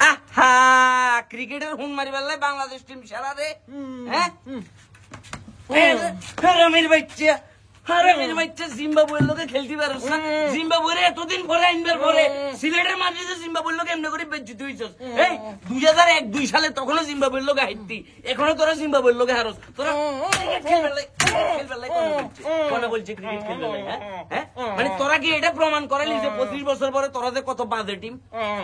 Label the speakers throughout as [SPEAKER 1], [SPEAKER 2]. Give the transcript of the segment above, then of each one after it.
[SPEAKER 1] আহা ক্রিকেটের হুন মারি বেলায় বাংলাদেশ টিম সেরা রে। হ্যাঁ হারামির বাচ্চা, হারামির বাচ্চা জিম্বাবুয়ের লোকে খেলতে পারছ না। জিম্বাবুয়ের এতদিন পরে আইনবার পরে সিলেটের মাটিতে জিম্বাবুয়ের লোকে এমনি করে বেজ্জিত হইছস। এই 2001-2 সালে তখনও জিম্বাবুয়ের লোকে হাইতি, এখনো তোরা জিম্বাবুয়ের লোকে হারস। তোরা কোন বলছে ক্রিকেট খেলবে লাই? হ্যাঁ মানে তোরা কি এটা প্রমাণ করালি যে 25 বছর পরে তোরা যে কত বাজে টিম?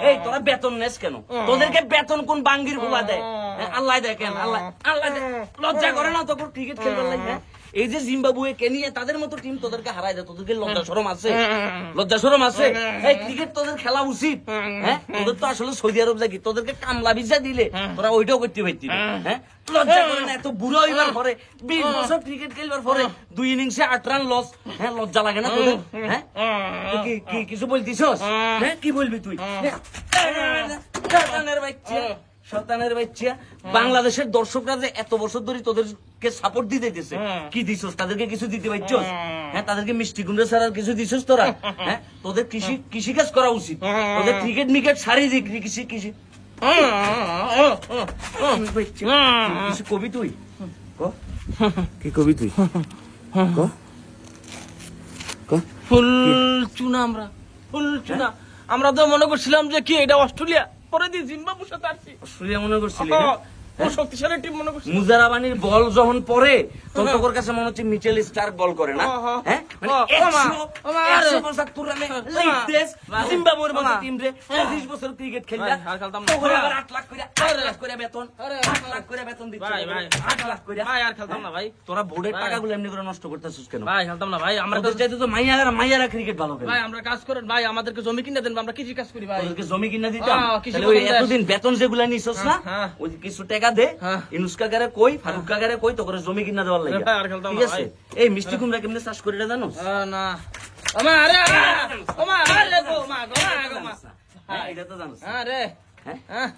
[SPEAKER 1] এই তোরা বেতন নেস কেন? তোদেরকে বেতন কোন বাঙ্গির হুলা দেয়? আল্লাহ দেখেন, আল্লাহ আল্লাহ লজ্জা করে না তোর ক্রিকেট খেলবার লাই? হ্যাঁ এই যে জিম্বাবুয়ে কেনিয়া তাদের মতো টিম তোদেরকে হারায় দেয়, তোদেরকে লজ্জা শরম আছে? লজ্জা শরম আছে? এই ক্রিকেট তোদের খেলা উচিত। হ্যাঁ তোদের তো আসলে সৌদি আরব যাকি, তোদেরকে কামলা ভিসা দিলে তোরা ওইটাও করতে পারতি। হ্যাঁ লজ্জা করে না? এত বুড়ো হইবার পরে 20 বছর ক্রিকেট খেলবার পরে 2 ইনিংসে 8 রান লস। হ্যাঁ লজ্জা লাগে না তোদের? হ্যাঁ কি কিছু বলতিছস? হ্যাঁ কি বলবি তুই? শতানের বাচ্চা, বাংলাদেশের দর্শকরা যে এত বছর ধরে তোদেরকে সাপোর্ট দিতেছে, কি দিছস? তাদেরকে কিছু দিতে পারছস? হ্যাঁ তাদেরকে মিষ্টি কুমড়া ছাড়া কিছু দিছস তোরা? হ্যাঁ তোদের কৃষিকাজ করা উচিত, তোদের ক্রিকেট মিকেট সারি দি কৃষি কিছু কবি তুই কি কবি তুই?
[SPEAKER 2] ফুল চুনা, ফুল চুনা। আমরা তো মনে করছিলাম যে কি এটা অস্ট্রেলিয়া, পরে দিয়ে জিম্বাবুয়ের সাথে আসছি।
[SPEAKER 1] অস্ট্রেলিয়া মনে করছিলি?
[SPEAKER 2] শক্তিশালী টিম মনে করছি।
[SPEAKER 1] মুজারাবানির বল যখন পরে তোর কাছে মনে হচ্ছে মিচেল স্টার্ক বল করে না? হ্যাঁ মানে 175 রানে লিড দেশ জিম্বাবুয়ের মতো টিম রে 25 বছর ক্রিকেট খেললা, তোরে আবার 8 লাখ করে বেতন, 8 লাখ করে বেতন দিচ্ছে ভাই, 8 লাখ করে।
[SPEAKER 2] ভাই আর খেলতাম না ভাই।
[SPEAKER 1] তোরা বোর্ডের টাকাগুলো এমনি করে নষ্ট করতেছিস কেন?
[SPEAKER 2] ভাই খেলতাম না ভাই। আমরা
[SPEAKER 1] আমাদের চাইতে তো মাইয়ারা ক্রিকেট ভালো খেলে।
[SPEAKER 2] ভাই আমরা কাজ করেন ভাই, আমাদেরকে জমি কিনে দেন, আমরা কৃষি কাজ করি ভাই।
[SPEAKER 1] তোদেরকে জমি কিনে দিতাম, তাহলে ওই এতদিন বেতন যেগুলা নিছস না ওই কিছু টাকা দে, ইনুস কাকারে কই, ফারুক কাকারে কই, তো করে জমি কিনা দেওয়ার লাগে। ঠিক আছে? এই মিষ্টি কুমড়া কেমনে চাষ করে এটা জানো?
[SPEAKER 2] না ওমা আরে ওমা আরে গো মা গো মা,
[SPEAKER 1] হ্যাঁ এটা তো জানো?
[SPEAKER 2] আরে হ্যাঁ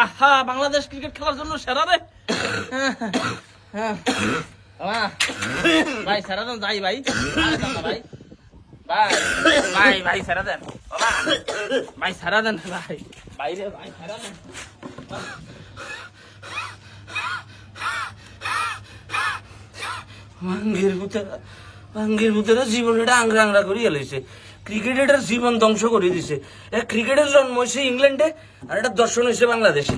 [SPEAKER 2] আহা বাংলাদেশ ক্রিকেট খেলার জন্য সেরা রে। ভাই সেরা দেন যাই ভাই, ভাই ভাই ভাই সেরা দেন, ভাই সেরা দেন ভাই, বাইরে ভাই সেরা দেন।
[SPEAKER 1] ভাঙ্গির ভূতেরা জীবন এটা আংরা আংরা করে এলাইছে, ক্রিকেটের জীবন ধ্বংস করে দিছে। ক্রিকেটের জন্ম হয়েছে ইংল্যান্ডে, আর এটা দর্শন হয়েছে বাংলাদেশে।